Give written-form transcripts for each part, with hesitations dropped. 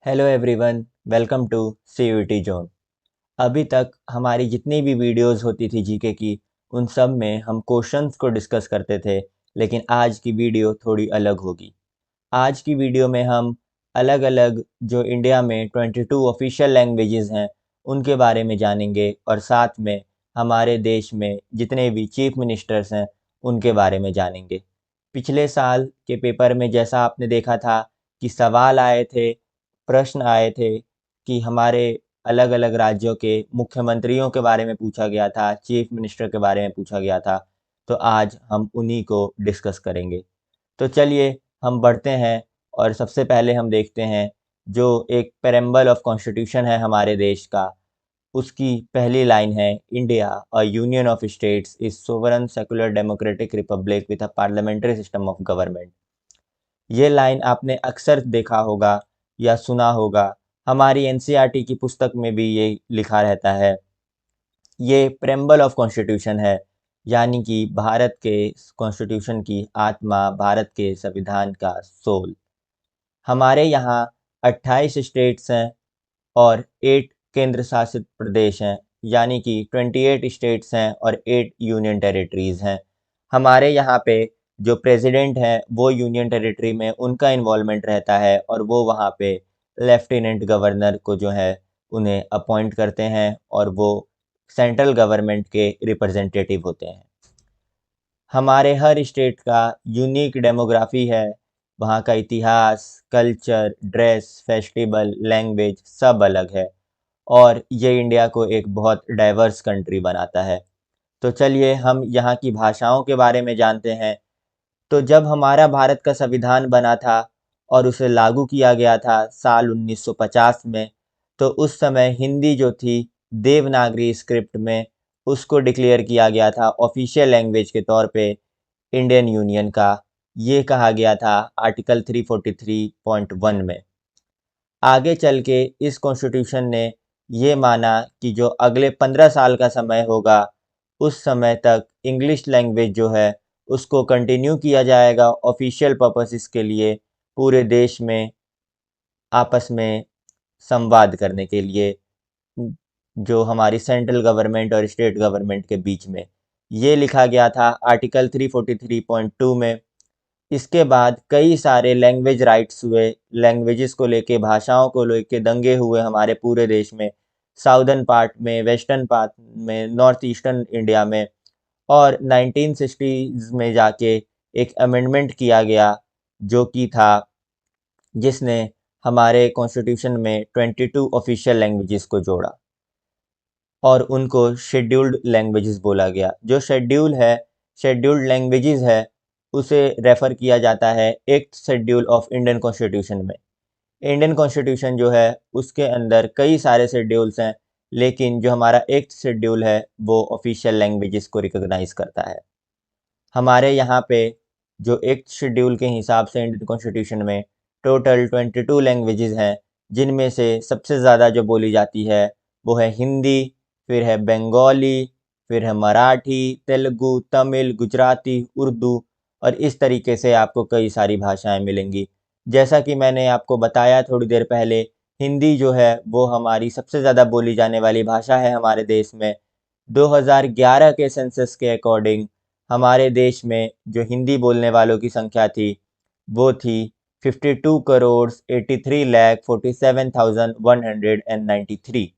Hello everyone, welcome to CUT zone. अभी तक हमारी जितनी भी वीडियोस होती थी जीके की, उन सब में हम क्वेश्चंस को डिस्कस करते थे। लेकिन आज की वीडियो थोड़ी अलग होगी। आज की वीडियो में हम अलग अलग जो इंडिया में 22 ऑफिशियल लैंग्वेजेस हैं उनके बारे में जानेंगे, और साथ में हमारे देश में जितने भी चीफ मिनिस्टर्स हैं उनके बारे में जानेंगे। पिछले साल के पेपर में जैसा आपने देखा था कि सवाल आए थे, प्रश्न आए थे कि हमारे अलग अलग राज्यों के मुख्यमंत्रियों के बारे में पूछा गया था, चीफ मिनिस्टर के बारे में पूछा गया था। तो आज हम उन्हीं को डिस्कस करेंगे। तो चलिए हम बढ़ते हैं, और सबसे पहले हम देखते हैं जो एक प्रेम्बल ऑफ कॉन्स्टिट्यूशन है हमारे देश का। उसकी पहली लाइन है, India a union of states is sovereign secular democratic Republic with a parliamentary system of government. ये लाइन आपने अक्सर देखा होगा या सुना होगा। हमारी एनसीईआरटी की पुस्तक में भी ये लिखा रहता है। ये प्रेम्बल ऑफ कॉन्स्टिट्यूशन है, यानी कि भारत के कॉन्स्टिट्यूशन की आत्मा, भारत के संविधान का सोल। हमारे यहाँ 28 स्टेट्स हैं और 8 केंद्र शासित प्रदेश हैं, यानी कि 28 स्टेट्स हैं और 8 यूनियन टेरिटरीज़ हैं। हमारे यहाँ पे जो प्रेसिडेंट हैं वो यूनियन टेरिटरी में उनका इन्वॉल्वमेंट रहता है, और वो वहाँ पे लेफ्टिनेंट गवर्नर को जो है उन्हें अपॉइंट करते हैं, और वो सेंट्रल गवर्नमेंट के रिप्रेजेंटेटिव होते हैं। हमारे हर स्टेट का यूनिक डेमोग्राफी है, वहाँ का इतिहास, कल्चर, ड्रेस, फेस्टिवल, लैंग्वेज सब अलग है, और ये इंडिया को एक बहुत डाइवर्स कंट्री बनाता है। तो चलिए हम यहाँ की भाषाओं के बारे में जानते हैं। तो जब हमारा भारत का संविधान बना था और उसे लागू किया गया था साल 1950 में, तो उस समय हिंदी जो थी देवनागरी स्क्रिप्ट में, उसको डिक्लेयर किया गया था ऑफिशियल लैंग्वेज के तौर पे इंडियन यूनियन का। ये कहा गया था आर्टिकल 343.1 में। आगे चल के इस कॉन्स्टिट्यूशन ने ये माना कि जो अगले 15 साल का समय होगा, उस समय तक इंग्लिश लैंग्वेज जो है उसको कंटिन्यू किया जाएगा ऑफिशियल पर्पसेस के लिए, पूरे देश में आपस में संवाद करने के लिए, जो हमारी सेंट्रल गवर्नमेंट और स्टेट गवर्नमेंट के बीच में। ये लिखा गया था आर्टिकल 343.2 में। इसके बाद कई सारे लैंग्वेज राइट्स हुए, लैंग्वेजेस को लेके, भाषाओं को लेके दंगे हुए हमारे पूरे देश में, साउदर्न पार्ट में, वेस्टर्न पार्ट में, नॉर्थ ईस्टर्न इंडिया में। और 1960s में जाके एक अमेंडमेंट किया गया, जो कि था जिसने हमारे कॉन्स्टिट्यूशन में 22 ऑफिशियल लैंग्वेजेस को जोड़ा, और उनको शेड्यूल्ड लैंग्वेजेस बोला गया। जो शेड्यूल्ड लैंग्वेजेस है, उसे रेफ़र किया जाता है 8th schedule of Indian constitution में। इंडियन कॉन्स्टिट्यूशन जो है उसके अंदर कई सारे शेड्यूल्स हैं, लेकिन जो हमारा 8th शेड्यूल है वो ऑफिशियल लैंग्वेजेस को रिकॉग्नाइज़ करता है। हमारे यहाँ पे जो 8th शेड्यूल के हिसाब से इंडियन कॉन्स्टिट्यूशन में टोटल 22 लैंग्वेजेस हैं, जिनमें से सबसे ज़्यादा जो बोली जाती है वो है हिंदी, फिर है बंगाली, फिर है मराठी, तेलुगु, तमिल, गुजराती, उर्दू, और इस तरीके से आपको कई सारी भाषाएं मिलेंगी। जैसा कि मैंने आपको बताया थोड़ी देर पहले, हिंदी जो है वो हमारी सबसे ज़्यादा बोली जाने वाली भाषा है हमारे देश में। 2011 के सेंसस के अकॉर्डिंग हमारे देश में जो हिंदी बोलने वालों की संख्या थी वो थी 52 करोड़ 83 लाख 47,193।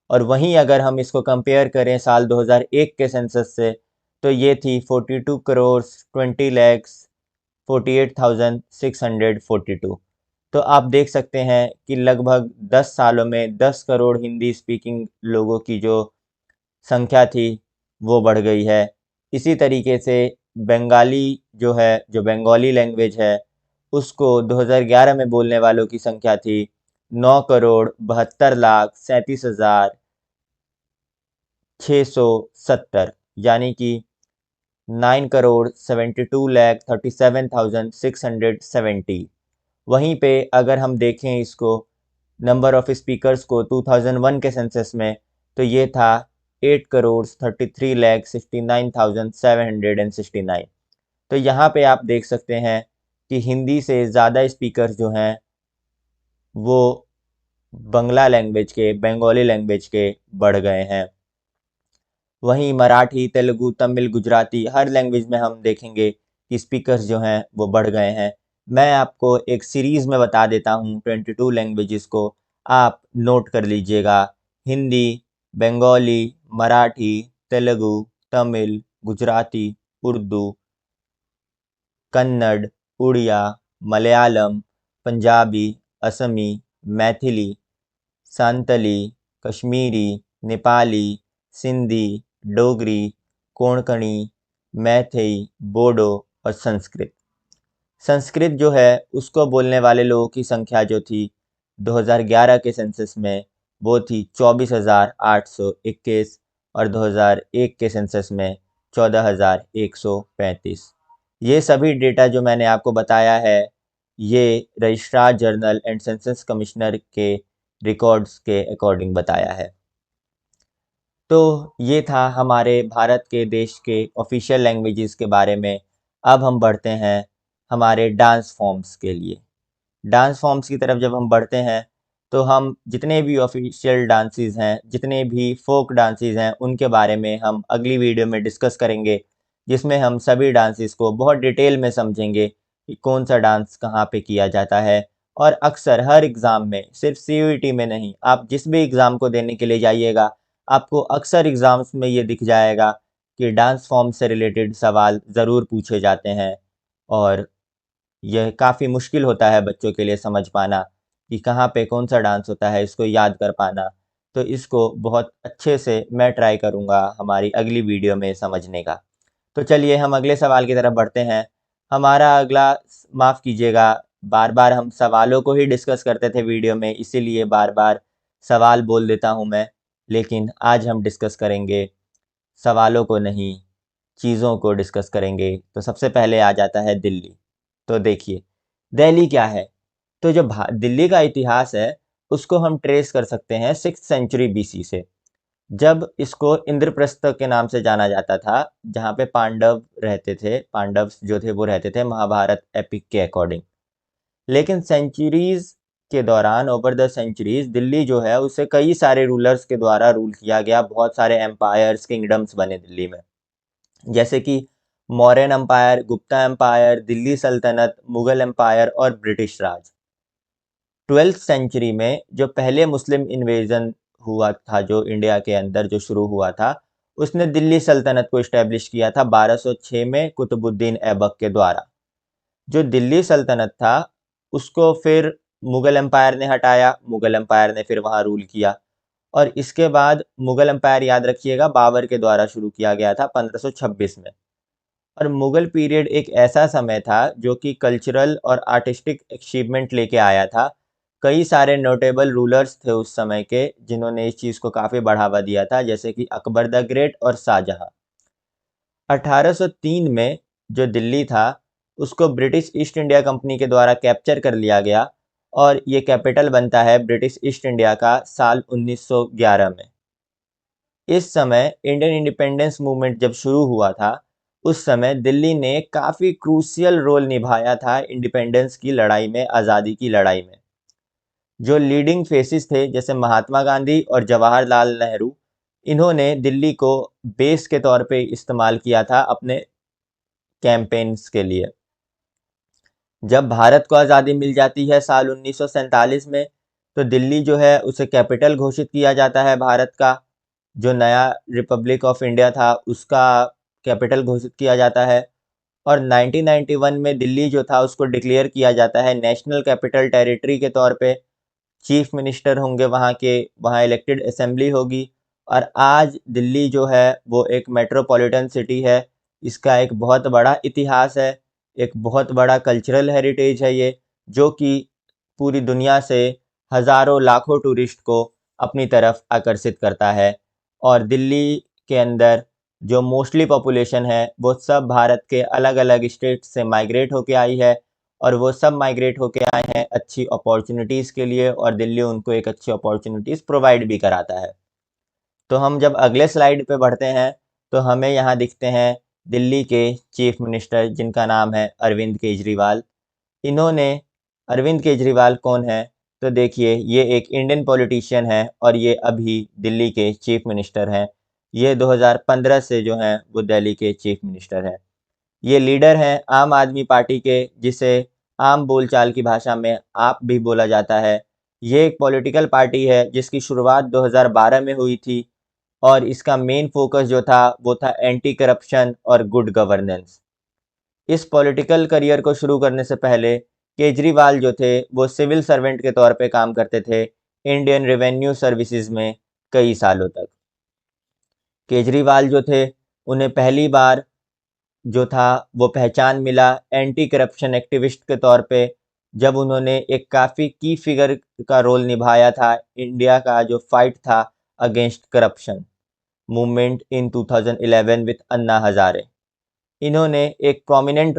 और वहीं अगर हम इसको कंपेयर करें साल 2001 के सेंसस से, तो ये थी 42 करोड़ 20 लाख 48,642। तो आप देख सकते हैं कि लगभग 10 सालों में 10 करोड़ हिंदी स्पीकिंग लोगों की जो संख्या थी वो बढ़ गई है। इसी तरीके से बंगाली जो है, जो बंगाली लैंग्वेज है, उसको 2011 में बोलने वालों की संख्या थी 9 करोड़ 72 लाख 37,670, यानी कि 9 करोड़ 72 लाख 37,670। वहीं पे अगर हम देखें इसको, नंबर ऑफ स्पीकर्स को 2001 के सेंसस में, तो ये था 8 करोड़ 33 लाख 69,769। तो यहाँ पे आप देख सकते हैं कि हिंदी से ज़्यादा स्पीकर्स जो हैं वो बंगला लैंग्वेज के, बंगाली लैंग्वेज के बढ़ गए हैं। वहीं मराठी, तेलुगु, तमिल, गुजराती हर लैंग्वेज में हम देखेंगे कि स्पीकर्स जो हैं वो बढ़ गए हैं। मैं आपको एक सीरीज़ में बता देता हूँ 22 लैंग्वेजेस को, आप नोट कर लीजिएगा। हिंदी, बंगाली, मराठी, तेलुगु, तमिल, गुजराती, उर्दू, कन्नड़, उड़िया, मलयालम, पंजाबी, असमी, मैथिली, सांतली, कश्मीरी, नेपाली, सिंधी, डोगरी, कोंकणी, मैथई, बोडो और संस्कृत। संस्कृत जो है उसको बोलने वाले लोगों की संख्या जो थी 2011 के सेंसस में वो थी 24,821 और 2001 के सेंसस में 14,135। ये सभी डेटा जो मैंने आपको बताया है ये registrar general and census commissioner के रिकॉर्ड्स के अकॉर्डिंग बताया है। तो ये था हमारे भारत के देश के ऑफिशियल लैंग्वेजेस के बारे में। अब हम बढ़ते हैं हमारे डांस फॉर्म्स के लिए। डांस फॉर्म्स की तरफ जब हम बढ़ते हैं तो हम जितने भी ऑफिशियल डांसेस हैं, जितने भी फोक डांसेस हैं, उनके बारे में हम अगली वीडियो में डिस्कस करेंगे, जिसमें हम सभी डांसेस को बहुत डिटेल में समझेंगे कि कौन सा डांस कहाँ पे किया जाता है। और अक्सर हर एग्ज़ाम में, सिर्फ सीयूईटी में नहीं, आप जिस भी एग्ज़ाम को देने के लिए जाइएगा, आपको अक्सर एग्ज़ाम्स में ये दिख जाएगा कि डांस फॉर्म से रिलेटेड सवाल ज़रूर पूछे जाते हैं। और यह काफ़ी मुश्किल होता है बच्चों के लिए समझ पाना कि कहाँ पे कौन सा डांस होता है, इसको याद कर पाना। तो इसको बहुत अच्छे से मैं ट्राई करूँगा हमारी अगली वीडियो में समझने का। तो चलिए हम अगले सवाल की तरफ बढ़ते हैं। हमारा अगला, माफ़ कीजिएगा, बार-बार हम सवालों को ही डिस्कस करते थे वीडियो में, इसीलिए बार-बार सवाल बोल देता हूँ मैं। लेकिन आज हम डिस्कस करेंगे सवालों को नहीं, चीज़ों को डिस्कस करेंगे। तो सबसे पहले आ जाता है दिल्ली। तो देखिए, दिल्ली क्या है? तो जो दिल्ली का इतिहास है, उसको हम ट्रेस कर सकते हैं 6th सेंचुरी बीसी से, जब इसको इंद्रप्रस्थ के नाम से जाना जाता था, जहाँ पे पांडव रहते थे। पांडव्स जो थे वो रहते थे महाभारत एपिक के अकॉर्डिंग। लेकिन सेंचुरीज़ के दौरान, ओवर द सेंचुरीज़, दिल्ली जो है उसे कई सारे रूलर्स के द्वारा रूल किया गया। बहुत सारे एम्पायर्स, किंगडम्स बने दिल्ली में, जैसे कि मौर्यन एम्पायर, गुप्ता एम्पायर, दिल्ली सल्तनत, मुगल एम्पायर और ब्रिटिश राज। 12th सेंचुरी में जो पहले मुस्लिम इन्वेजन हुआ था, जो इंडिया के अंदर जो शुरू हुआ था, उसने दिल्ली सल्तनत को इस्टेब्लिश किया था 1206 में कुतुबुद्दीन ऐबक के द्वारा। जो दिल्ली सल्तनत था उसको फिर मुगल एम्पायर ने हटाया, मुगल एम्पायर ने फिर वहाँ रूल किया। और इसके बाद मुगल एम्पायर, याद रखिएगा, बाबर के द्वारा शुरू किया गया था 1526 में। और मुगल पीरियड एक ऐसा समय था जो कि कल्चरल और आर्टिस्टिक अचीवमेंट लेके आया था। कई सारे नोटेबल रूलर्स थे उस समय के जिन्होंने इस चीज़ को काफ़ी बढ़ावा दिया था, जैसे कि अकबर द ग्रेट और शाहजहां। 1803 में जो दिल्ली था उसको ब्रिटिश ईस्ट इंडिया कंपनी के द्वारा कैप्चर कर लिया गया और ये कैपिटल बनता है ब्रिटिश ईस्ट इंडिया का साल 1911 में। इस समय इंडियन इंडिपेंडेंस मूवमेंट जब शुरू हुआ था, उस समय दिल्ली ने काफ़ी क्रूशियल रोल निभाया था इंडिपेंडेंस की लड़ाई में, आज़ादी की लड़ाई में। जो लीडिंग फेसिस थे जैसे महात्मा गांधी और जवाहरलाल नेहरू, इन्होंने दिल्ली को बेस के तौर पे इस्तेमाल किया था अपने कैंपेन्स के लिए। जब भारत को आज़ादी मिल जाती है साल 1947 में, तो दिल्ली जो है उसे कैपिटल घोषित किया जाता है भारत का। जो नया रिपब्लिक ऑफ इंडिया था उसका कैपिटल घोषित किया जाता है। और 1991 में दिल्ली जो था उसको डिक्लेयर किया जाता है नेशनल कैपिटल टेरिटरी के तौर पे। चीफ मिनिस्टर होंगे वहाँ के, वहाँ इलेक्टेड असेंबली होगी। और आज दिल्ली जो है वो एक मेट्रोपॉलिटन सिटी है। इसका एक बहुत बड़ा इतिहास है, एक बहुत बड़ा कल्चरल हेरिटेज है ये, जो कि पूरी दुनिया से हज़ारों लाखों टूरिस्ट को अपनी तरफ आकर्षित करता है। और दिल्ली के अंदर जो मोस्टली पॉपुलेशन है वो सब भारत के अलग अलग स्टेट से माइग्रेट होके आई है। और वो सब माइग्रेट होके आए हैं अच्छी अपॉर्चुनिटीज़ के लिए, और दिल्ली उनको एक अच्छी अपॉर्चुनिटीज़ प्रोवाइड भी कराता है। तो हम जब अगले स्लाइड पे बढ़ते हैं तो हमें यहाँ दिखते हैं दिल्ली के चीफ मिनिस्टर, जिनका नाम है अरविंद केजरीवाल। इन्होंने, अरविंद केजरीवाल कौन है? तो देखिए ये एक इंडियन पॉलिटिशियन है और ये अभी दिल्ली के चीफ मिनिस्टर हैं। ये 2015 से जो हैं वो दिल्ली के चीफ मिनिस्टर हैं। ये लीडर हैं आम आदमी पार्टी के, जिसे आम बोलचाल की भाषा में आप भी बोला जाता है। ये एक पॉलिटिकल पार्टी है जिसकी शुरुआत 2012 में हुई थी और इसका मेन फोकस जो था वो था एंटी करप्शन और गुड गवर्नेंस। इस पॉलिटिकल करियर को शुरू करने से पहले केजरीवाल जो थे वो सिविल सर्वेंट के तौर पे काम करते थे इंडियन रेवेन्यू सर्विसेज में कई सालों तक। केजरीवाल जो थे उन्हें पहली बार जो था वो पहचान मिला एंटी करप्शन एक्टिविस्ट के तौर पे जब उन्होंने एक काफ़ी की फिगर का रोल निभाया था इंडिया का जो फाइट था against corruption movement in 2011 with Anna Hazare. इन्होंने एक प्रोमिनेंट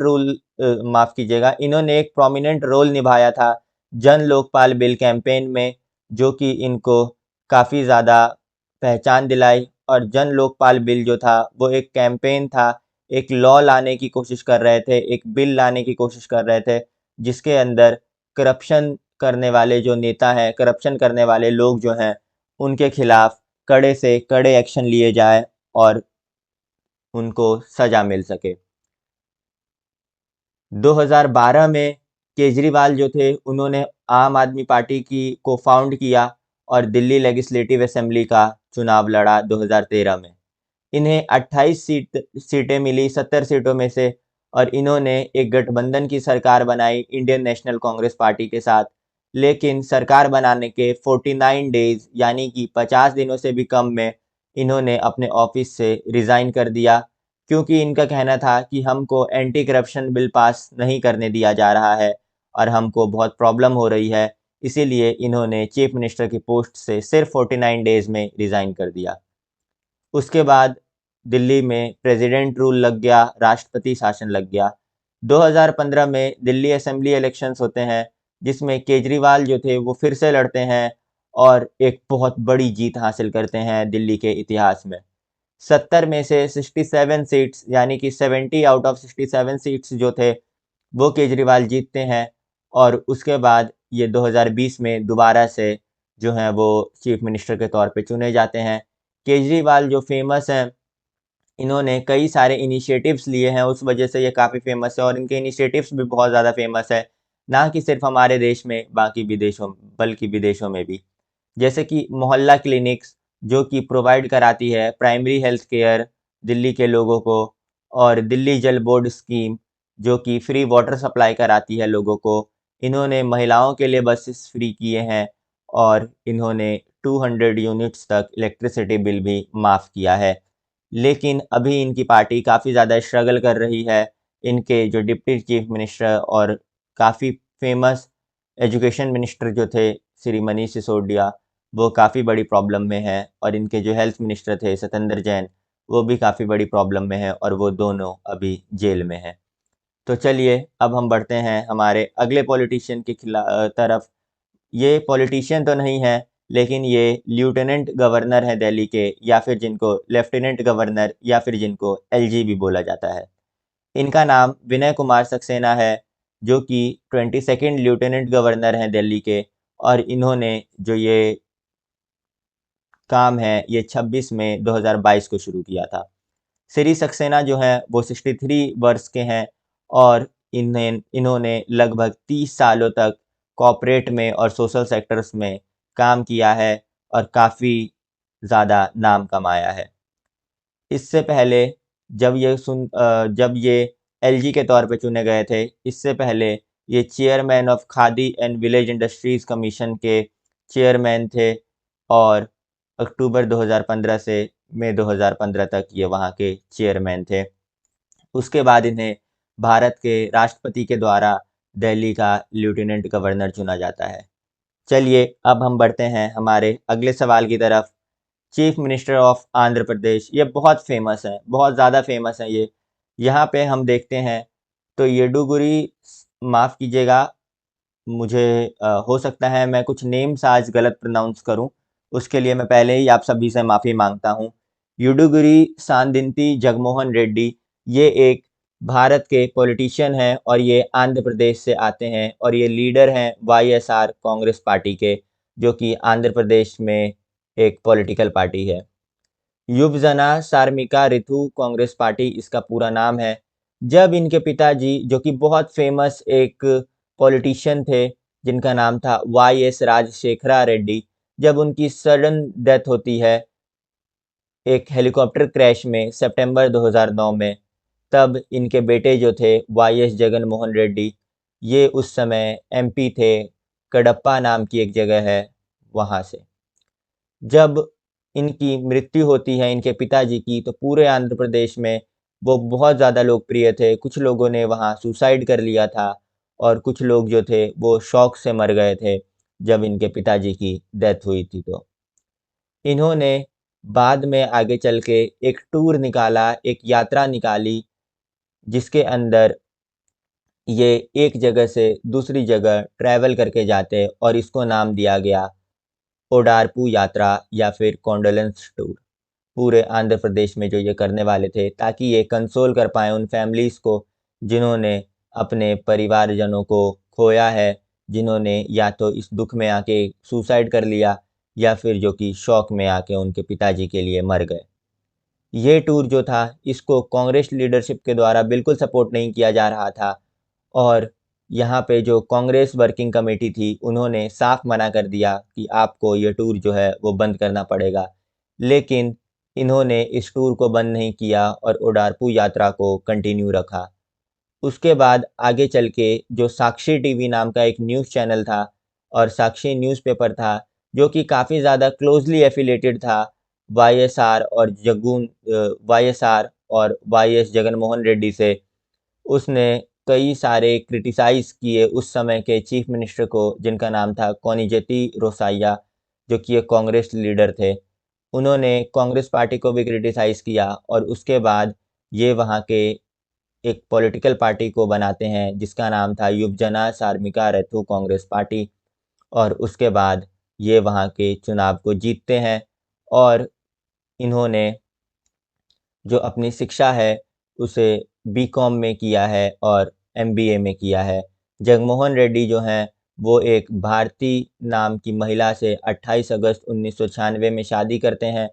माफ़ कीजिएगा, इन्होंने एक प्रोमिनेंट रोल निभाया था जन लोकपाल बिल कैंपेन में, जो कि इनको काफ़ी ज़्यादा पहचान दिलाई। और जन लोकपाल बिल जो था वो एक कैंपेन था, एक लॉ लाने की कोशिश कर रहे थे, एक बिल लाने की कोशिश कर रहे थे जिसके अंदर करप्शन करने वाले जो नेता हैं, करप्शन करने वाले लोग जो हैं, उनके खिलाफ कड़े से कड़े एक्शन लिए जाए और उनको सज़ा मिल सके। 2012 में केजरीवाल जो थे उन्होंने आम आदमी पार्टी की को फाउंड किया और दिल्ली लेजिस्लेटिव असेंबली का चुनाव लड़ा 2013 में। इन्हें 28 सीटें मिली 70 सीटों में से और इन्होंने एक गठबंधन की सरकार बनाई इंडियन नेशनल कांग्रेस पार्टी के साथ। लेकिन सरकार बनाने के 49 डेज़ यानी कि 50 दिनों से भी कम में इन्होंने अपने ऑफिस से रिज़ाइन कर दिया, क्योंकि इनका कहना था कि हमको एंटी करप्शन बिल पास नहीं करने दिया जा रहा है और हमको बहुत प्रॉब्लम हो रही है। इसीलिए इन्होंने चीफ मिनिस्टर की पोस्ट से सिर्फ 49 डेज़ में रिज़ाइन कर दिया। उसके बाद दिल्ली में प्रेसिडेंट रूल लग गया, राष्ट्रपति शासन लग गया। 2015 में दिल्ली असेंबली इलेक्शंस होते हैं, जिसमें केजरीवाल जो थे वो फिर से लड़ते हैं और एक बहुत बड़ी जीत हासिल करते हैं दिल्ली के इतिहास में। 70 में से 67 सीट्स यानी कि 70 आउट ऑफ 67 सीट्स जो थे वो केजरीवाल जीतते हैं और उसके बाद ये 2020 में दोबारा से जो हैं वो चीफ मिनिस्टर के तौर पे चुने जाते हैं। केजरीवाल जो फेमस हैं, इन्होंने कई सारे इनिशिएटिव्स लिए हैं, उस वजह से ये काफ़ी फेमस है और इनके इनिशिएटिव्स भी बहुत ज़्यादा फेमस है, ना कि सिर्फ हमारे देश में बाकी विदेशों बल्कि विदेशों में भी। जैसे कि मोहल्ला क्लिनिक्स जो कि प्रोवाइड कराती है प्राइमरी हेल्थ केयर दिल्ली के लोगों को, और दिल्ली जल बोर्ड स्कीम जो कि फ्री वाटर सप्लाई कराती है लोगों को। इन्होंने महिलाओं के लिए बसेस फ्री किए हैं और इन्होंने 200 यूनिट्स तक इलेक्ट्रिसिटी बिल भी माफ़ किया है। लेकिन अभी इनकी पार्टी काफ़ी ज़्यादा स्ट्रगल कर रही है। इनके जो डिप्टी चीफ मिनिस्टर और काफ़ी फेमस एजुकेशन मिनिस्टर जो थे श्री मनीष सिसोदिया, वो काफ़ी बड़ी प्रॉब्लम में हैं और इनके जो हेल्थ मिनिस्टर थे सत्येंद्र जैन, वो भी काफ़ी बड़ी प्रॉब्लम में हैं और वो दोनों अभी जेल में हैं। तो चलिए अब हम बढ़ते हैं हमारे अगले पॉलिटिशियन की तरफ। ये पॉलिटिशियन तो नहीं है, लेकिन ये लेफ्टिनेंट गवर्नर हैं दिल्ली के, या फिर जिनको लेफ्टिनेंट गवर्नर या फिर जिनको एलजी भी बोला जाता है। इनका नाम विनय कुमार सक्सेना है, जो कि 22nd लेफ्टिनेंट गवर्नर हैं दिल्ली के और इन्होंने जो ये काम है ये 26 मई 2022 को शुरू किया था। श्री सक्सेना जो हैं वो 63 वर्ष के हैं और इन्होंने लगभग 30 सालों तक कॉर्पोरेट में और सोशल सेक्टर्स में काम किया है और काफ़ी ज़्यादा नाम कमाया है। इससे पहले जब ये एलजी के तौर पे चुने गए थे, इससे पहले ये chairman of khadi and village industries commission के चेयरमैन थे और अक्टूबर 2015 से मई 2015 तक ये वहाँ के चेयरमैन थे। उसके बाद इन्हें भारत के राष्ट्रपति के द्वारा दिल्ली का लेफ्टिनेंट गवर्नर चुना जाता है। चलिए अब हम बढ़ते हैं हमारे अगले सवाल की तरफ। चीफ मिनिस्टर ऑफ आंध्र प्रदेश, ये बहुत फेमस है, बहुत ज़्यादा फेमस है ये। यहाँ पे हम देखते हैं तो येडुगुरी, माफ़ कीजिएगा मुझे हो सकता है मैं कुछ नेम्स आज गलत प्रोनाउंस करूँ, उसके लिए मैं पहले ही आप सभी से माफ़ी मांगता हूँ। येडुगुरी सांदिंती जगमोहन रेड्डी, ये एक भारत के पॉलिटिशियन हैं और ये आंध्र प्रदेश से आते हैं और ये लीडर हैं वाईएसआर कांग्रेस पार्टी के, जो कि आंध्र प्रदेश में एक पॉलिटिकल पार्टी है। युवजना सार्मिका रिथु कांग्रेस पार्टी इसका पूरा नाम है। जब इनके पिताजी, जो कि बहुत फेमस एक पॉलिटिशियन थे जिनका नाम था वाईएस राजशेखरा रेड्डी, जब उनकी सडन डेथ होती है एक हेलीकॉप्टर क्रैश में सितंबर 2009 में, तब इनके बेटे जो थे वाईएस जगन मोहन रेड्डी, ये उस समय एमपी थे, कडप्पा नाम की एक जगह है वहाँ से। जब इनकी मृत्यु होती है इनके पिताजी की, तो पूरे आंध्र प्रदेश में वो बहुत ज़्यादा लोकप्रिय थे। कुछ लोगों ने वहाँ सुसाइड कर लिया था और कुछ लोग जो थे वो शौक से मर गए थे जब इनके पिताजी की डेथ हुई थी। तो इन्होंने बाद में आगे चल के एक टूर निकाला, एक यात्रा निकाली, जिसके अंदर ये एक जगह से दूसरी जगह ट्रैवल करके जाते और इसको नाम दिया गया ओडारपू यात्रा या फिर कॉन्डोलेंस टूर। पूरे आंध्र प्रदेश में जो ये करने वाले थे, ताकि ये कंसोल कर पाएँ उन फैमिलीज़ को जिन्होंने अपने परिवारजनों को खोया है, जिन्होंने या तो इस दुःख में आके सुसाइड कर लिया या फिर जो कि शौक में आके उनके पिताजी के लिए मर गए। ये टूर जो था, इसको कांग्रेस लीडरशिप के द्वारा बिल्कुल सपोर्ट नहीं किया जा रहा था और यहाँ पे जो कांग्रेस वर्किंग कमेटी थी, उन्होंने साफ मना कर दिया कि आपको ये टूर जो है वो बंद करना पड़ेगा। लेकिन इन्होंने इस टूर को बंद नहीं किया और ओडारपू यात्रा को कंटिन्यू रखा। उसके बाद आगे चल के जो साक्षी टीवी नाम का एक न्यूज़ चैनल था और साक्षी न्यूज़पेपर था, जो कि काफ़ी ज़्यादा क्लोज़ली एफ़िलिएटेड था वाईएसआर और वाईएस जगनमोहन रेड्डी से। उसने कई सारे क्रिटिसाइज़ किए उस समय के चीफ मिनिस्टर को, जिनका नाम था कोनिजेती रोसैया, जो कि एक कांग्रेस लीडर थे। उन्होंने कांग्रेस पार्टी को भी क्रिटिसाइज़ किया और उसके बाद ये वहाँ के एक पॉलिटिकल पार्टी को बनाते हैं जिसका नाम था युवजना सार्मिका रैथू कांग्रेस पार्टी, और उसके बाद ये वहाँ के चुनाव को जीतते हैं और इन्होंने जो अपनी शिक्षा है उसे बीकॉम में किया है और एमबीए में किया है। जगनमोहन रेड्डी जो हैं वो एक भारती नाम की महिला से 28 अगस्त 1996 में शादी करते हैं।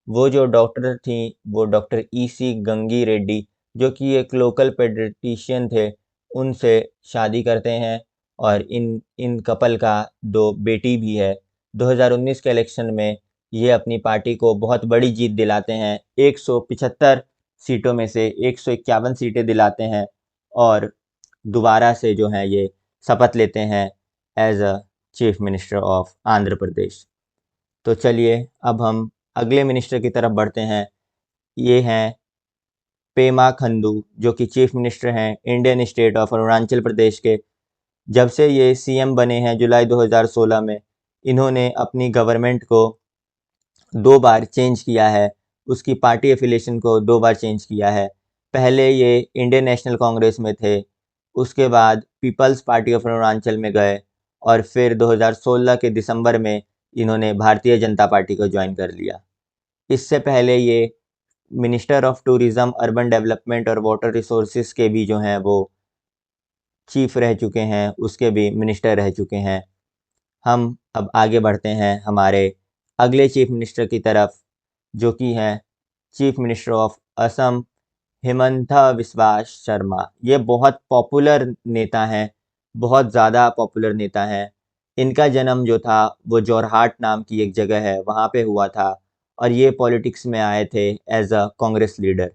वो जो डॉक्टर थीं वो डॉक्टर ईसी गंगी रेड्डी, जो कि एक लोकल पेडियाट्रिशियन थे, उनसे शादी करते हैं और इन इन कपल का 2 बेटी भी है। 2019 के इलेक्शन में ये अपनी पार्टी को बहुत बड़ी जीत दिलाते हैं। 175 सीटों में से 151 सीटें दिलाते हैं और दोबारा से जो है ये शपथ लेते हैं as a chief minister of Andhra Pradesh. तो चलिए अब हम अगले मिनिस्टर की तरफ बढ़ते हैं। ये हैं पेमा खंडू, जो कि चीफ मिनिस्टर हैं Indian state of Arunachal Pradesh के। जब से ये सीएम बने हैं जुलाई 2016 में, इन्होंने अपनी गवर्नमेंट को 2 बार चेंज किया है, उसकी पार्टी एफ़िलिएशन को 2 बार चेंज किया है। पहले ये इंडियन नेशनल कांग्रेस में थे, उसके बाद पीपल्स पार्टी ऑफ अरुणाचल में गए और फिर 2016 के दिसंबर में इन्होंने भारतीय जनता पार्टी को जॉइन कर लिया। इससे पहले ये minister of tourism, urban development और वाटर रिसोर्सेज़ के भी जो हैं वो चीफ रह चुके हैं, उसके भी मिनिस्टर रह चुके हैं। हम अब आगे बढ़ते हैं हमारे अगले चीफ मिनिस्टर की तरफ, जो कि हैं chief minister of Assam Himanta Biswa Sharma. ये बहुत पॉपुलर नेता हैं, बहुत ज़्यादा पॉपुलर नेता हैं। इनका जन्म जो था वो जोरहाट नाम की एक जगह है वहाँ पे हुआ था और ये पॉलिटिक्स में आए थे एज़ अ कांग्रेस लीडर।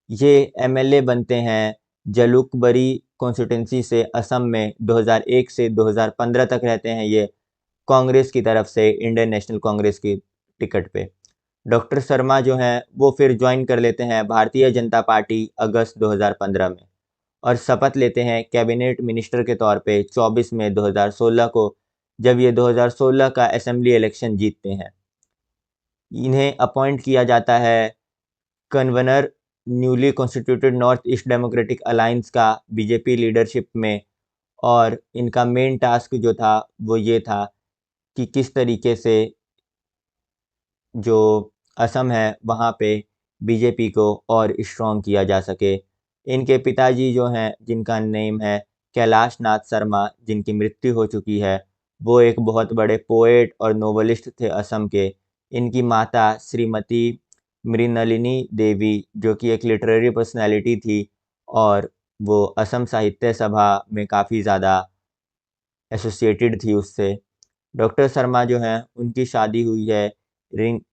ये एमएलए बनते हैं जलुकबरी कॉन्स्टिट्यूंसी से असम में। 2001 से 2015 तक रहते हैं ये कांग्रेस की तरफ से, इंडियन नेशनल कांग्रेस की टिकट पे। डॉक्टर शर्मा जो हैं वो फिर ज्वाइन कर लेते हैं भारतीय जनता पार्टी अगस्त 2015 में और शपथ लेते हैं कैबिनेट मिनिस्टर के तौर पे 24 मई 2016 को, जब ये 2016 का असेंबली इलेक्शन जीतते हैं। इन्हें अपॉइंट किया जाता है convener newly constituted north east democratic alliance का बीजेपी लीडरशिप में, और इनका मेन टास्क जो था वो ये था कि किस तरीके से जो असम है वहाँ पे बीजेपी को और स्ट्रॉन्ग किया जा सके। इनके पिताजी जो हैं, जिनका नेम है कैलाश नाथ शर्मा, जिनकी मृत्यु हो चुकी है, वो एक बहुत बड़े पोएट और नोवेलिस्ट थे असम के। इनकी माता श्रीमती मृणालिनी देवी, जो कि एक लिटरेरी पर्सनैलिटी थी, और वो असम साहित्य सभा में काफ़ी ज़्यादा एसोसिएटेड थी उससे। डॉक्टर शर्मा जो हैं, उनकी शादी हुई है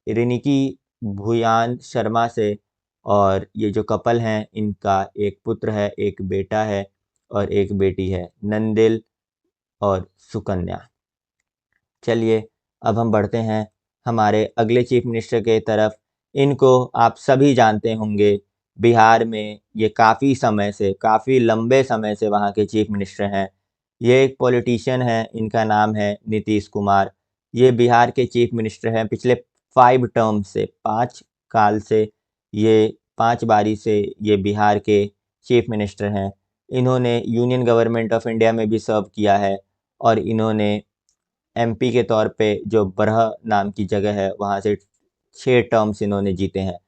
रिनिकी भूयान शर्मा से, और ये जो कपल हैं, इनका एक पुत्र है, एक बेटा है और एक बेटी है, नंदिल और सुकन्या। चलिए अब हम बढ़ते हैं हमारे अगले चीफ मिनिस्टर के तरफ। इनको आप सभी जानते होंगे, बिहार में ये काफ़ी समय से, काफ़ी लंबे समय से वहाँ के चीफ मिनिस्टर हैं। ये एक पॉलिटिशियन हैं, इनका नाम है नीतीश कुमार। ये बिहार के चीफ मिनिस्टर हैं पिछले 5 टर्म से, 5 काल से, ये 5 बारी से ये बिहार के चीफ मिनिस्टर हैं। इन्होंने यूनियन गवर्नमेंट ऑफ इंडिया में भी सर्व किया है, और इन्होंने एमपी के तौर पे जो बरह नाम की जगह है, वहाँ से 6 टर्म्स इन्होंने जीते हैं।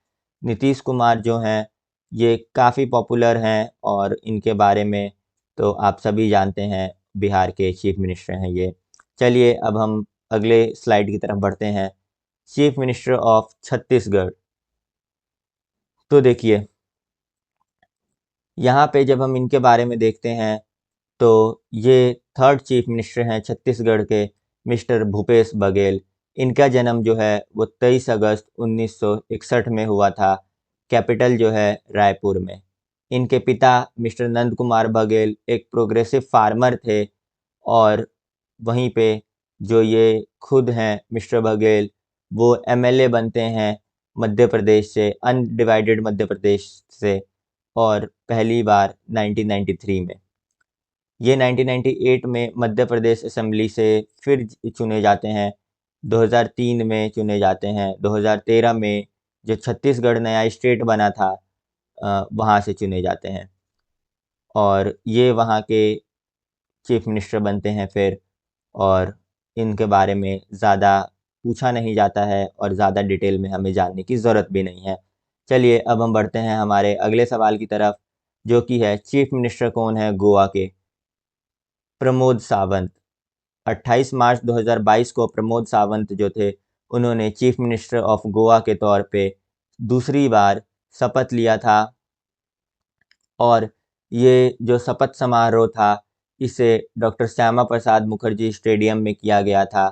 नीतीश कुमार जो हैं, ये काफ़ी पॉपुलर हैं, और इनके बारे में तो आप सभी जानते हैं, बिहार के चीफ मिनिस्टर हैं ये। चलिए अब हम अगले स्लाइड की तरफ बढ़ते हैं। Chief minister of Chhattisgarh. तो देखिए, यहाँ पे जब हम इनके बारे में देखते हैं, तो ये थर्ड चीफ मिनिस्टर हैं छत्तीसगढ़ के, मिस्टर भूपेश बघेल। इनका जन्म जो है वो 23 अगस्त 1961 में हुआ था, कैपिटल जो है रायपुर में। इनके पिता मिस्टर नंद कुमार बघेल एक प्रोग्रेसिव फार्मर थे, और वहीं पे जो ये खुद हैं मिस्टर बघेल, वो एमएलए बनते हैं मध्य प्रदेश से, अनडिवाइडेड मध्य प्रदेश से, और पहली बार 1993 में। ये 1998 में मध्य प्रदेश असेंबली से फिर चुने जाते हैं, 2003 में चुने जाते हैं, 2013 में जो छत्तीसगढ़ नया स्टेट बना था, वहाँ से चुने जाते हैं, और ये वहाँ के चीफ मिनिस्टर बनते हैं फिर। और इनके बारे में ज़्यादा पूछा नहीं जाता है, और ज़्यादा डिटेल में हमें जानने की ज़रूरत भी नहीं है। चलिए अब हम बढ़ते हैं हमारे अगले सवाल की तरफ, जो कि है चीफ मिनिस्टर कौन है गोवा के? प्रमोद सावंत। 28 मार्च 2022 को प्रमोद सावंत जो थे, उन्होंने चीफ मिनिस्टर ऑफ गोवा के तौर पे दूसरी बार शपथ लिया था, और ये जो शपथ समारोह था, इसे डॉक्टर श्यामा प्रसाद मुखर्जी स्टेडियम में किया गया था।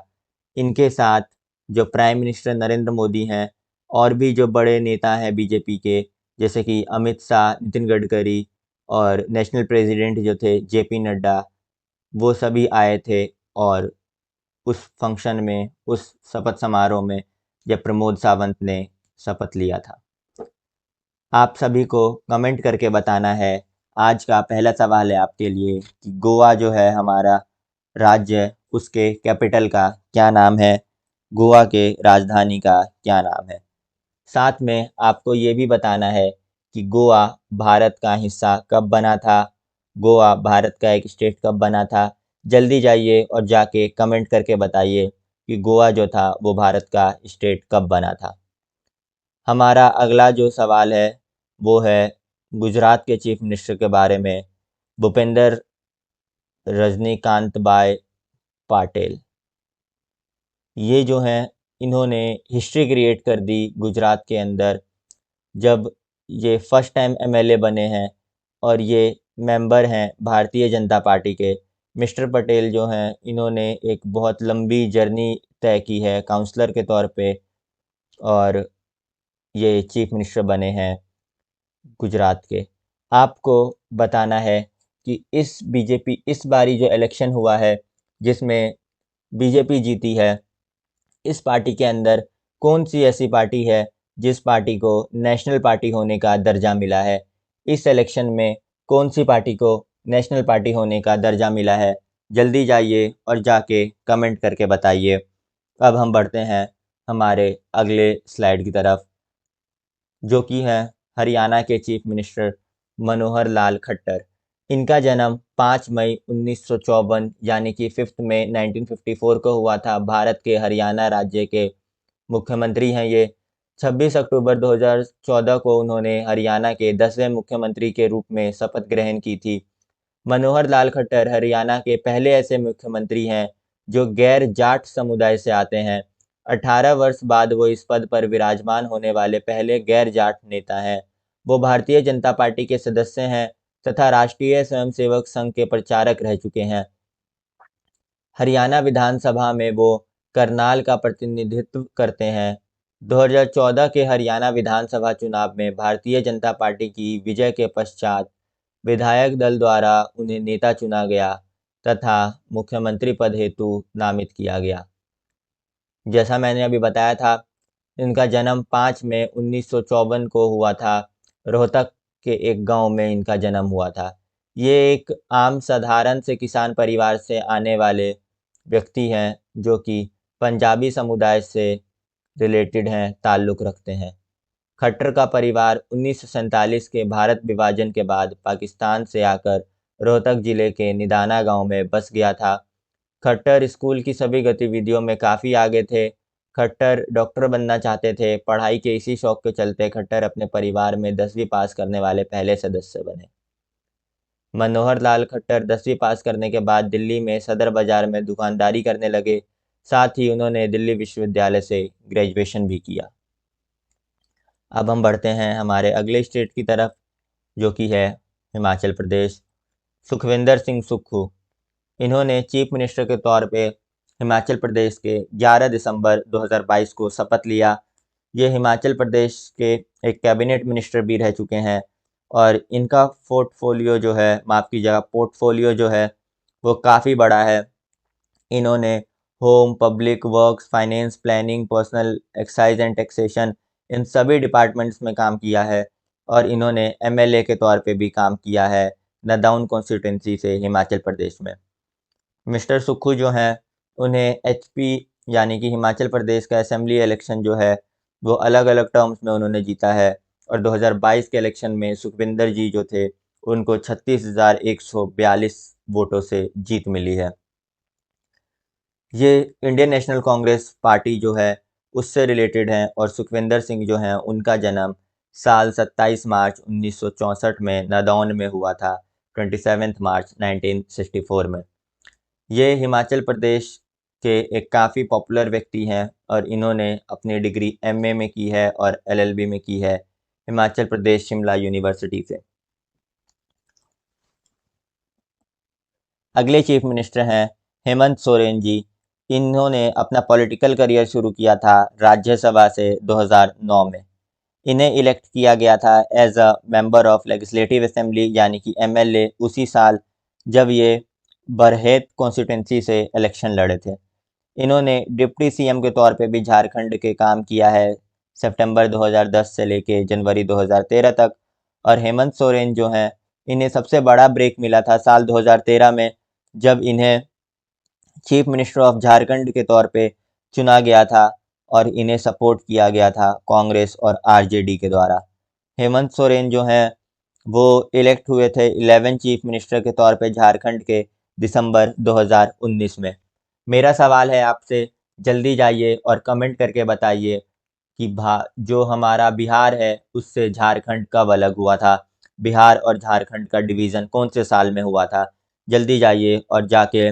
इनके साथ जो प्राइम मिनिस्टर नरेंद्र मोदी हैं, और भी जो बड़े नेता हैं बीजेपी के, जैसे कि अमित शाह, नितिन गडकरी, और नेशनल प्रेसिडेंट जो थे जेपी नड्डा, वो सभी आए थे, और उस फंक्शन में, उस शपथ समारोह में, जब प्रमोद सावंत ने शपथ लिया था। आप सभी को कमेंट करके बताना है। आज का पहला सवाल है आपके लिए कि गोवा जो है हमारा राज्य, उसके कैपिटल का क्या नाम है? गोवा के राजधानी का क्या नाम है? साथ में आपको ये भी बताना है कि गोवा भारत का हिस्सा कब बना था? गोवा भारत का एक स्टेट कब बना था? जल्दी जाइए और जाके कमेंट करके बताइए कि गोवा जो था वो भारत का स्टेट कब बना था। हमारा अगला जो सवाल है, वो है गुजरात के चीफ मिनिस्टर के बारे में, भूपेंद्र रजनीकांत भाई पटेल। ये जो हैं, इन्होंने हिस्ट्री क्रिएट कर दी गुजरात के अंदर, जब ये फर्स्ट टाइम एमएलए बने हैं, और ये मेंबर हैं भारतीय जनता पार्टी के। मिस्टर पटेल जो हैं, इन्होंने एक बहुत लंबी जर्नी तय की है काउंसलर के तौर पे, और ये चीफ मिनिस्टर बने हैं गुजरात के। आपको बताना है कि इस बारी जो इलेक्शन हुआ है, जिसमें बीजेपी जीती है, इस पार्टी के अंदर कौन सी ऐसी पार्टी है जिस पार्टी को नेशनल पार्टी होने का दर्जा मिला है? इस इलेक्शन में कौन सी पार्टी को नेशनल पार्टी होने का दर्जा मिला है? जल्दी जाइए और जाके कमेंट करके बताइए। अब हम बढ़ते हैं हमारे अगले स्लाइड की तरफ, जो कि है हरियाणा के चीफ मिनिस्टर मनोहर लाल खट्टर। इनका जन्म 5 मई 1954 यानी कि 5 मई 1954 को हुआ था। भारत के हरियाणा राज्य के मुख्यमंत्री हैं ये। 26 अक्टूबर 2014 को उन्होंने हरियाणा के 10वें मुख्यमंत्री के रूप में शपथ ग्रहण की थी। मनोहर लाल खट्टर हरियाणा के पहले ऐसे मुख्यमंत्री हैं जो गैर जाट समुदाय से आते हैं। 18 वर्ष बाद वो इस पद पर विराजमान होने वाले पहले गैर जाट नेता हैं। वो भारतीय जनता पार्टी के सदस्य हैं तथा राष्ट्रीय स्वयंसेवक संघ के प्रचारक रह चुके हैं। हरियाणा विधानसभा में वो करनाल का प्रतिनिधित्व करते हैं। 2014 के हरियाणा विधानसभा चुनाव में भारतीय जनता पार्टी की विजय के पश्चात विधायक दल द्वारा उन्हें नेता चुना गया तथा मुख्यमंत्री पद हेतु नामित किया गया। जैसा मैंने अभी बताया था, इनका जन्म 5 मई 1954 को हुआ था। रोहतक के एक गांव में इनका जन्म हुआ था। ये एक आम साधारण से किसान परिवार से आने वाले व्यक्ति हैं जो कि पंजाबी समुदाय से रिलेटेड हैं, ताल्लुक़ रखते हैं। खट्टर का परिवार 1947 के भारत विभाजन के बाद पाकिस्तान से आकर रोहतक जिले के निदाना गांव में बस गया था। खट्टर स्कूल की सभी गतिविधियों में काफ़ी आगे थे। खट्टर डॉक्टर बनना चाहते थे। पढ़ाई के इसी शौक के चलते खट्टर अपने परिवार में 10वीं पास करने वाले पहले सदस्य बने। मनोहर लाल खट्टर 10वीं पास करने के बाद दिल्ली में सदर बाजार में दुकानदारी करने लगे। साथ ही उन्होंने दिल्ली विश्वविद्यालय से ग्रेजुएशन भी किया। अब हम बढ़ते हैं हमारे अगले स्टेट की तरफ, जो कि है हिमाचल प्रदेश। सुखविंदर सिंह सुक्खू, इन्होंने चीफ मिनिस्टर के तौर पे हिमाचल प्रदेश के 11 दिसंबर 2022 को शपथ लिया। ये हिमाचल प्रदेश के एक कैबिनेट मिनिस्टर भी रह चुके हैं और इनका पोर्टफोलियो जो है, माफ़ कीजिएगा, पोर्टफोलियो जो है वो काफ़ी बड़ा है। इन्होंने home, public works, finance, planning, personal excise and taxation, इन सभी डिपार्टमेंट्स में काम किया है और इन्होंने एमएलए के तौर पे भी काम किया है नदौन कॉन्स्टिट्यूंसी से हिमाचल प्रदेश में। मिस्टर सुक्खू जो हैं, उन्हें एचपी यानी कि हिमाचल प्रदेश का असेंबली इलेक्शन जो है वो अलग अलग टर्म्स में उन्होंने जीता है और 2022 के इलेक्शन में सुखविंदर जी जो थे उनको 36,142 वोटों से जीत मिली है। ये इंडियन नेशनल कांग्रेस पार्टी जो है उससे रिलेटेड हैं और सुखविंदर सिंह जो हैं उनका जन्म साल 27 मार्च 1964 में नदौन में हुआ था, 27 मार्च 1964 में। ये हिमाचल प्रदेश के एक काफ़ी पॉपुलर व्यक्ति हैं और इन्होंने अपनी डिग्री एमए में की है और एलएलबी में की है हिमाचल प्रदेश शिमला यूनिवर्सिटी से। अगले चीफ मिनिस्टर हैं हेमंत सोरेन जी। इन्होंने अपना पॉलिटिकल करियर शुरू किया था राज्यसभा से 2009 में। इन्हें इलेक्ट किया गया था as a member of legislative assembly यानी कि एमएलए उसी साल जब ये बरहेत कॉन्स्टिट्यूंसी से इलेक्शन लड़े थे। इन्होंने डिप्टी सीएम के तौर पे भी झारखंड के काम किया है सितंबर 2010 से लेके जनवरी 2013 तक। और हेमंत सोरेन जो हैं, इन्हें सबसे बड़ा ब्रेक मिला था साल 2013 में जब इन्हें चीफ मिनिस्टर ऑफ झारखंड के तौर पे चुना गया था और इन्हें सपोर्ट किया गया था कांग्रेस और आरजेडी के द्वारा। हेमंत सोरेन जो हैं वो इलेक्ट हुए थे 11 चीफ मिनिस्टर के तौर पे झारखंड के दिसंबर 2019 में। मेरा सवाल है आपसे, जल्दी जाइए और कमेंट करके बताइए कि जो हमारा बिहार है उससे झारखंड कब अलग हुआ था। बिहार और झारखंड का डिवीज़न कौन से साल में हुआ था। जल्दी जाइए और जाके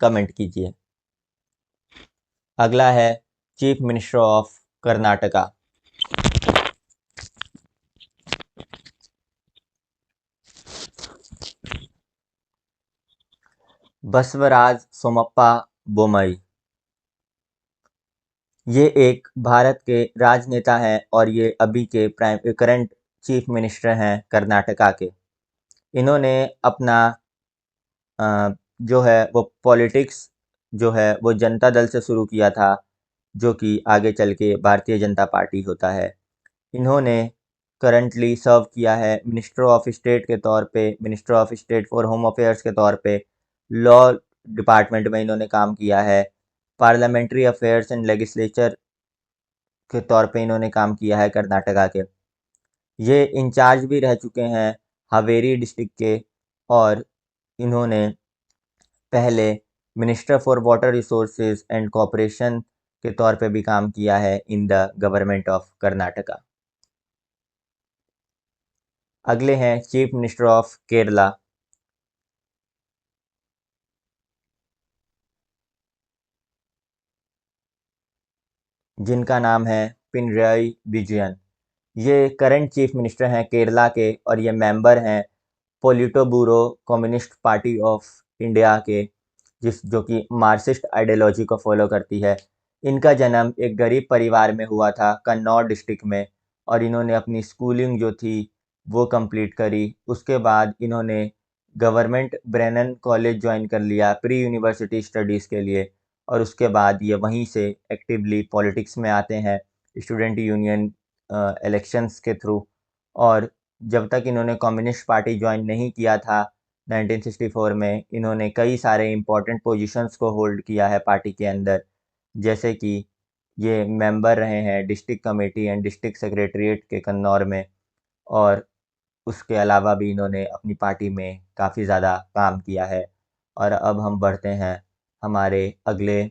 कमेंट कीजिए। अगला है chief minister of Karnataka. Basavaraj Somappa Bommai. ये एक भारत के राजनेता हैं और ये अभी के करंट चीफ मिनिस्टर हैं कर्नाटका के। इन्होंने अपना जो है वो पॉलिटिक्स जो है वो जनता दल से शुरू किया था, जो कि आगे चल के भारतीय जनता पार्टी होता है। इन्होंने करंटली सर्व किया है मिनिस्टर ऑफ स्टेट के तौर पे, minister of state for home affairs के तौर पे, लॉ डिपार्टमेंट में इन्होंने काम किया है, पार्लियामेंट्री अफेयर्स एंड लेजिस्लेचर के तौर पे इन्होंने काम किया है कर्नाटका के। ये इंचार्ज भी रह चुके हैं हावेरी डिस्ट्रिक्ट के और इन्होंने पहले minister for water resources and corporation के तौर पे भी काम किया है in the government of Karnataka. अगले हैं चीफ मिनिस्टर ऑफ केरला, जिनका नाम है पिनरई विजयन। ये करंट चीफ मिनिस्टर हैं केरला के और ये मेंबर हैं politburo communist party of India के, जो कि मार्क्सिस्ट आइडियोलॉजी को फॉलो करती है। इनका जन्म एक गरीब परिवार में हुआ था कन्नौर डिस्ट्रिक्ट में, और इन्होंने अपनी स्कूलिंग जो थी वो कंप्लीट करी। उसके बाद इन्होंने गवर्नमेंट ब्रेनन कॉलेज ज्वाइन कर लिया प्री यूनिवर्सिटी स्टडीज़ के लिए, और उसके बाद ये वहीं से एक्टिवली पॉलिटिक्स में आते हैं स्टूडेंट यूनियन इलेक्शंस के थ्रू। और जब तक इन्होंने कम्युनिस्ट पार्टी ज्वाइन नहीं किया था 1964 में, इन्होंने कई सारे इम्पोर्टेंट पोजीशंस को होल्ड किया है पार्टी के अंदर, जैसे कि ये मेंबर रहे हैं district committee and district secretariat के कन्नौर में, और उसके अलावा भी इन्होंने अपनी पार्टी में काफ़ी ज़्यादा काम किया है। और अब हम बढ़ते हैं हमारे अगले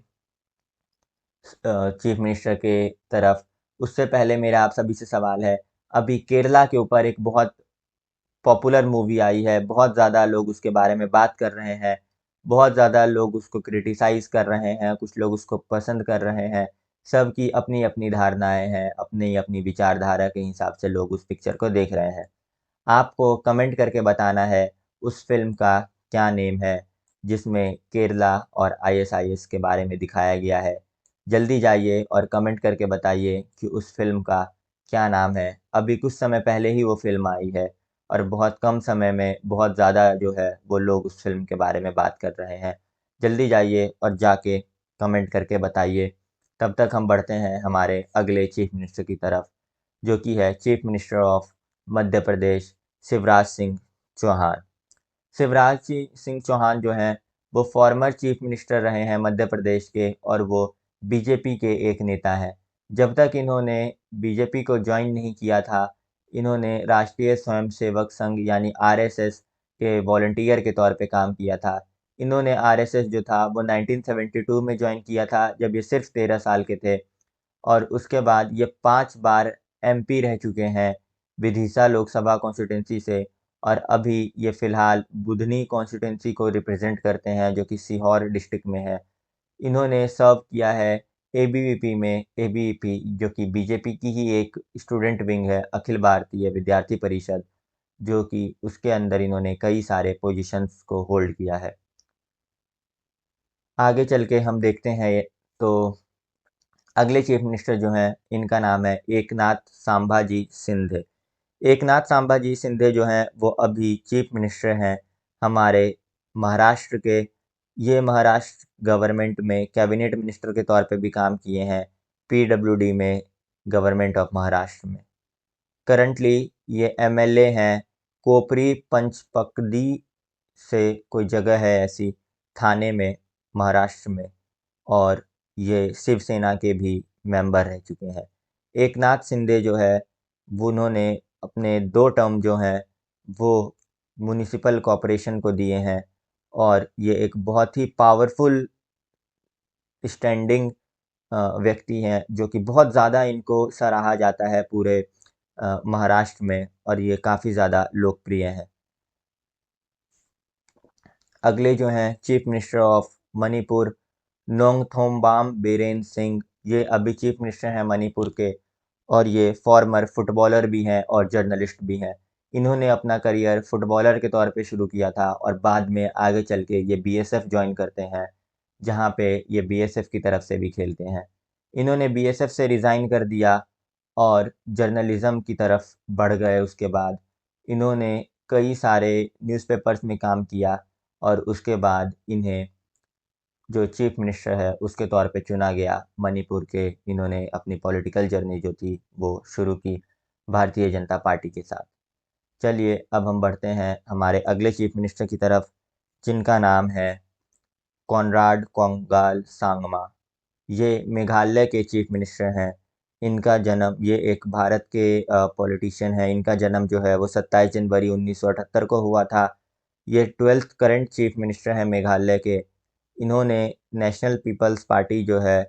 चीफ मिनिस्टर के तरफ। उससे पहले मेरा आप सभी से सवाल है, अभी केरला के ऊपर एक बहुत पॉपुलर मूवी आई है, बहुत ज़्यादा लोग उसके बारे में बात कर रहे हैं, बहुत ज़्यादा लोग उसको क्रिटिसाइज़ कर रहे हैं, कुछ लोग उसको पसंद कर रहे हैं। सबकी अपनी-अपनी धारणाएँ हैं, अपनी-अपनी विचारधारा के हिसाब से लोग उस पिक्चर को देख रहे हैं। आपको कमेंट करके बताना है उस फ़िल्म का क्या नेम है, जिसमें केरला और आईएसआईएस के बारे में दिखाया गया है। जल्दी जाइए और कमेंट करके बताइए कि उस फ़िल्म का क्या नाम है। अभी कुछ समय पहले ही वो फ़िल्म आई है और बहुत कम समय में बहुत ज़्यादा जो है वो लोग उस फ़िल्म के बारे में बात कर रहे हैं। जल्दी जाइए और जाके कमेंट करके बताइए। तब तक हम बढ़ते हैं हमारे अगले चीफ़ मिनिस्टर की तरफ, जो कि है chief minister of Madhya Pradesh Shivraj Singh Chauhan. Shivraj Singh Chauhan जो हैं वो फॉर्मर चीफ मिनिस्टर रहे हैं मध्य प्रदेश के, और वो बीजेपी के एक नेता हैं। जब तक इन्होंने बीजेपी को ज्वाइन नहीं किया था, इन्होंने राष्ट्रीय स्वयंसेवक संघ यानी आरएसएस के वॉलंटियर के तौर पे काम किया था। इन्होंने आरएसएस जो था वो 1972 में ज्वाइन किया था, जब ये सिर्फ 13 साल के थे, और उसके बाद ये 5 बार एमपी रह चुके हैं विदिशा लोकसभा कॉन्स्टिट्यूंसी से, और अभी ये फ़िलहाल बुधनी कॉन्स्टिट्यूंसी को रिप्रेजेंट करते हैं, जो कि सीहोर डिस्ट्रिक्ट में है। इन्होंने सर्व किया है एबीवीपी में, एबीवीपी जो कि बीजेपी की ही एक स्टूडेंट विंग है, अखिल भारतीय विद्यार्थी परिषद, जो कि उसके अंदर इन्होंने कई सारे पोजीशंस को होल्ड किया है। आगे चल के हम देखते हैं तो अगले चीफ मिनिस्टर जो हैं इनका नाम है एकनाथ संभाजी शिंदे। एकनाथ संभाजी शिंदे जो हैं वो अभी चीफ मिनिस्टर हैं हमारे महाराष्ट्र के। ये महाराष्ट्र गवर्नमेंट में कैबिनेट मिनिस्टर के तौर पे भी काम किए हैं पीडब्ल्यूडी में, गवर्नमेंट ऑफ महाराष्ट्र में। करंटली ये एमएलए हैं कोपरी पंचपकदी से, कोई जगह है ऐसी थाने में, महाराष्ट्र में, और ये शिवसेना के भी मेंबर रह चुके हैं। एकनाथ शिंदे जो है वो उन्होंने अपने 2 टर्म जो हैं वो म्युनिसिपल कॉर्पोरेशन को दिए हैं, और ये एक बहुत ही पावरफुल स्टैंडिंग व्यक्ति हैं, जो कि बहुत ज़्यादा इनको सराहा जाता है पूरे महाराष्ट्र में, और ये काफ़ी ज़्यादा लोकप्रिय हैं। अगले जो हैं chief minister of Manipur Nongthombam Biren Singh. ये अभी चीफ मिनिस्टर हैं मणिपुर के, और ये फॉर्मर फुटबॉलर भी हैं और जर्नलिस्ट भी हैं। इन्होंने अपना करियर फुटबॉलर के तौर पे शुरू किया था, और बाद में आगे चल के ये बीएसएफ जॉइन करते हैं, जहाँ पे ये बीएसएफ की तरफ से भी खेलते हैं। इन्होंने बीएसएफ से रिज़ाइन कर दिया और जर्नलिज़्म की तरफ बढ़ गए। उसके बाद इन्होंने कई सारे न्यूज़पेपर्स में काम किया, और उसके बाद इन्हें जो चीफ मिनिस्टर है उसके तौर पे चुना गया मणिपुर के। इन्होंने अपनी पॉलिटिकल जर्नी जो थी वो शुरू की भारतीय जनता पार्टी के साथ। चलिए अब हम बढ़ते हैं हमारे अगले चीफ मिनिस्टर की तरफ, जिनका नाम है कॉनराड कोंगाल सांगमा। ये मेघालय के चीफ मिनिस्टर हैं। इनका जन्म, ये एक भारत के पॉलिटिशियन हैं। इनका जन्म जो है वो 27 जनवरी 1978 को हुआ था। ये 12th करंट चीफ मिनिस्टर हैं मेघालय के। इन्होंने नेशनल पीपल्स पार्टी जो है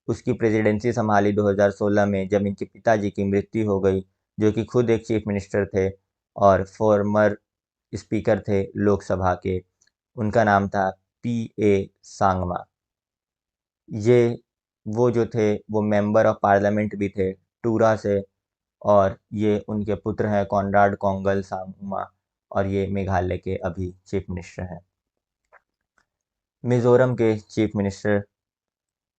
उसकी प्रेसिडेंसी संभाली 2016 में, जब इनके पिताजी की मृत्यु हो गई, जो कि खुद एक चीफ मिनिस्टर थे और फॉर्मर स्पीकर थे लोकसभा के। उनका नाम था P.A. सांगमा। ये वो जो थे वो मेंबर ऑफ पार्लियामेंट भी थे टूरा से, और ये उनके पुत्र हैं कॉनराड कोंगल सांगमा, और ये मेघालय के अभी चीफ मिनिस्टर हैं। मिज़ोरम के चीफ मिनिस्टर,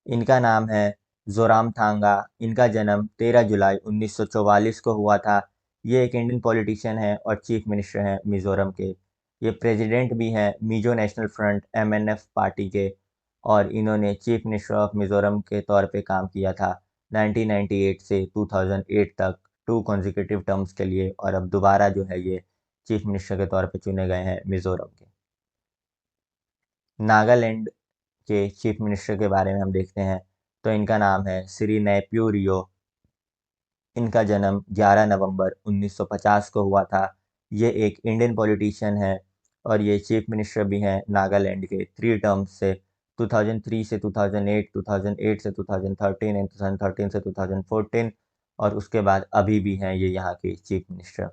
इनका नाम है जोरामथांगा। इनका जन्म 13 जुलाई 1944 को हुआ था। ये एक इंडियन पॉलिटिशियन है और चीफ मिनिस्टर हैं मिज़ोरम के। ये प्रेसिडेंट भी हैं Mizo national front MNF party के, और इन्होंने चीफ मिनिस्टर ऑफ मिज़ोरम के तौर पे काम किया था 1998 से 2008 तक, 2 कॉन्जिक्यूटिव टर्म्स के लिए, और अब दोबारा जो है ये चीफ मिनिस्टर के तौर पे चुने गए हैं मिज़ोरम के। नागालैंड के चीफ मिनिस्टर के बारे में हम देखते हैं तो इनका नाम है श्री नेफ्यू रियो। इनका जन्म 11 नवंबर 1950 को हुआ था। ये एक इंडियन पॉलिटिशियन है और ये चीफ मिनिस्टर भी हैं नागालैंड के 3 टर्म्स से, 2003 से 2008, 2008 से 2013 एंड 2013 से 2014, और उसके बाद अभी भी हैं ये यहाँ के चीफ मिनिस्टर।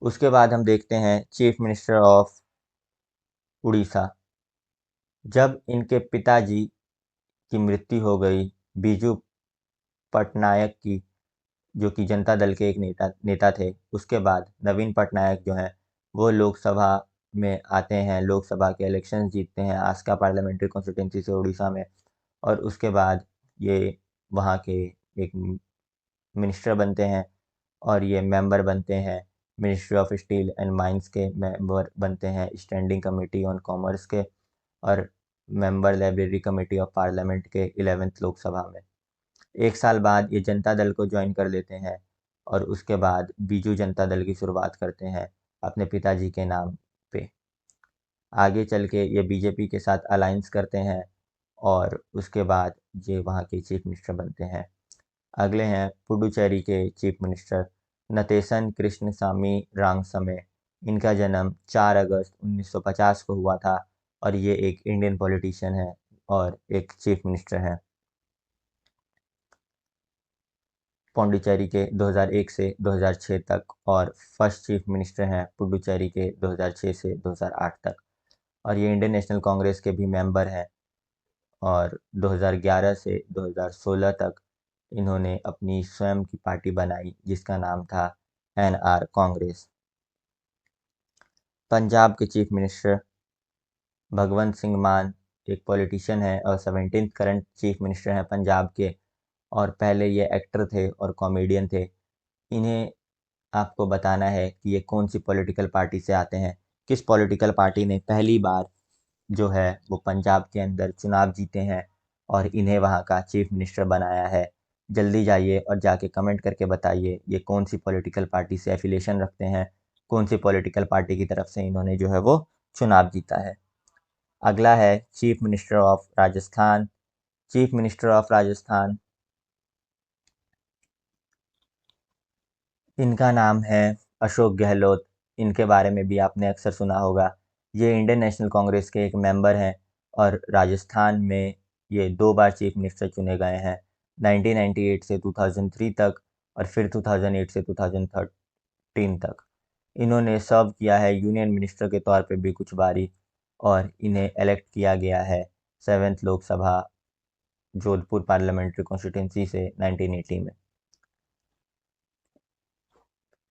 उसके बाद हम देखते हैं चीफ मिनिस्टर ऑफ उड़ीसा। जब इनके पिताजी की मृत्यु हो गई बीजू पटनायक की, जो कि जनता दल के एक नेता थे, उसके बाद नवीन पटनायक जो हैं वो लोकसभा में आते हैं, लोकसभा के इलेक्शन जीतते हैं आस्का पार्लियामेंट्री कॉन्स्टिट्यूंसी से उड़ीसा में, और उसके बाद ये वहाँ के एक मिनिस्टर बनते हैं, और ये मेंबर बनते हैं ministry of steel and mines के, मेंबर बनते हैं स्टैंडिंग कमेटी ऑन कॉमर्स के, और member library committee of parliament के 11th लोकसभा में। 1 साल बाद ये जनता दल को ज्वाइन कर लेते हैं, और उसके बाद बीजू जनता दल की शुरुआत करते हैं अपने पिताजी के नाम पे। आगे चल के ये बीजेपी के साथ अलायंस करते हैं, और उसके बाद ये वहाँ के चीफ मिनिस्टर बनते हैं। अगले हैं पुडुचेरी के चीफ मिनिस्टर नतेसन कृष्णसामी रांगसमे। इनका जन्म 4 अगस्त 1950 को हुआ था, और ये एक इंडियन पॉलिटिशियन है और एक चीफ मिनिस्टर हैं पौंडीचेरी के 2001 से 2006 तक, और फर्स्ट चीफ मिनिस्टर हैं पुडुचेरी के 2006 से 2008 तक, और ये इंडियन नेशनल कांग्रेस के भी मेंबर हैं, और 2011 से 2016 तक इन्होंने अपनी स्वयं की पार्टी बनाई जिसका नाम था NR कांग्रेस। पंजाब के चीफ मिनिस्टर भगवंत सिंह मान एक पॉलिटिशियन है और 17th करंट चीफ मिनिस्टर हैं पंजाब के, और पहले ये एक्टर थे और कॉमेडियन थे। इन्हें आपको बताना है कि ये कौन सी पॉलिटिकल पार्टी से आते हैं, किस पॉलिटिकल पार्टी ने पहली बार जो है वो पंजाब के अंदर चुनाव जीते हैं और इन्हें वहाँ का चीफ मिनिस्टर बनाया है। जल्दी जाइए और जाके कमेंट करके बताइए ये कौन सी पॉलिटिकल पार्टी से एफिलिएशन रखते हैं, कौन सी पॉलिटिकल पार्टी की तरफ से इन्होंने जो है वो चुनाव जीता है। अगला है chief minister of Rajasthan. Chief minister of Rajasthan, इनका नाम है अशोक गहलोत। इनके बारे में भी आपने अक्सर सुना होगा। ये इंडियन नेशनल कांग्रेस के एक मेंबर हैं और राजस्थान में ये 2 बार चीफ मिनिस्टर चुने गए हैं, 1998 से 2003 तक, और फिर 2008 से 2013 तक। इन्होंने सर्व किया है यूनियन मिनिस्टर के तौर पे भी कुछ बारी, और इन्हें इलेक्ट किया गया है 7th Lok Sabha Jodhpur parliamentary constituency से 1980 में।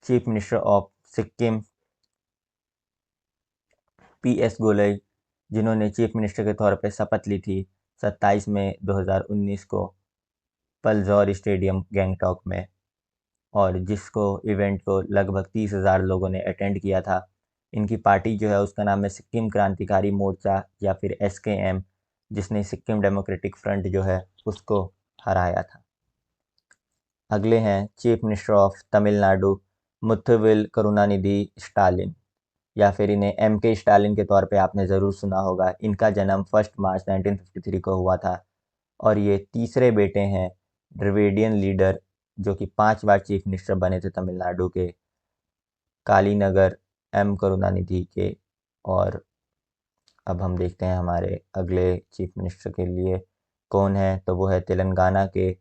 Chief minister of Sikkim PS गोलई, जिन्होंने चीफ मिनिस्टर के तौर पर शपथ ली थी 27 मई 2019 को पलजौर स्टेडियम गैंगटॉक में, और जिसको इवेंट को लगभग 30,000 लोगों ने अटेंड किया था। इनकी पार्टी जो है उसका नाम है सिक्किम क्रांतिकारी मोर्चा या फिर SKM, जिसने सिक्किम डेमोक्रेटिक फ्रंट जो है उसको हराया था। अगले हैं chief minister of Tamil Nadu Muthuvel Karunanidhi Stalin, या फिर इन्हें MK स्टालिन के तौर पे आपने ज़रूर सुना होगा। इनका जन्म 1 मार्च 1953 को हुआ था, और ये तीसरे बेटे हैं द्रविडियन लीडर जो कि 5 बार चीफ मिनिस्टर बने थे तमिलनाडु के, कालीनगर M करुणानिधि के। और अब हम देखते हैं हमारे अगले चीफ मिनिस्टर के लिए कौन है? तो वो है तेलंगाना के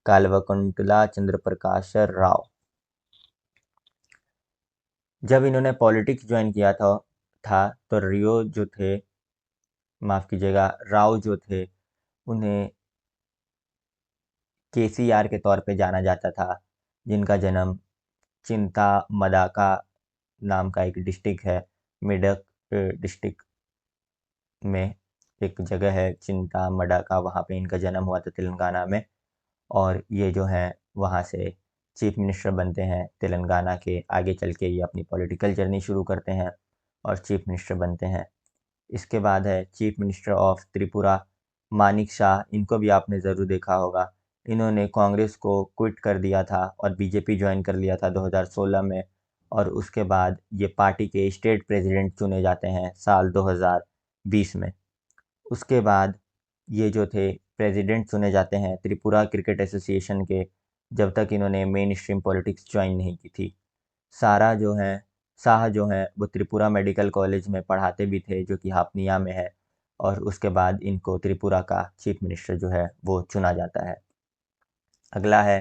काल्वकुंतला चंद्रप्रकाश राव। जब इन्होंने पॉलिटिक्स ज्वाइन किया था तो रियो जो थे, माफ़ कीजिएगा, राव जो थे, उन्हें केसीआर के तौर पे जाना जाता था, जिनका जन्म चिंतामडाका नाम का एक डिस्ट्रिक्ट है, मेडक डिस्ट्रिक्ट में एक जगह है चिंतामडाका, वहाँ पे इनका जन्म हुआ था तेलंगाना में। और ये जो हैं वहाँ से चीफ मिनिस्टर बनते हैं तेलंगाना के। आगे चल के ये अपनी पॉलिटिकल जर्नी शुरू करते हैं और चीफ मिनिस्टर बनते हैं। इसके बाद है chief minister of Tripura, Manik Shah. इनको भी आपने ज़रूर देखा होगा। इन्होंने कांग्रेस को क्विट कर दिया था और बीजेपी ज्वाइन कर लिया था 2016 में, और उसके बाद ये पार्टी के स्टेट प्रेसिडेंट चुने जाते हैं साल 2020 में। उसके बाद ये जो थे प्रेसिडेंट चुने जाते हैं त्रिपुरा क्रिकेट एसोसिएशन के, जब तक इन्होंने मेन स्ट्रीम पॉलिटिक्स ज्वाइन नहीं की थी। सारा जो हैं शाह जो हैं वो त्रिपुरा मेडिकल कॉलेज में पढ़ाते भी थे, जो कि हापनिया में है, और उसके बाद इनको त्रिपुरा का चीफ मिनिस्टर जो है वो चुना जाता है। अगला है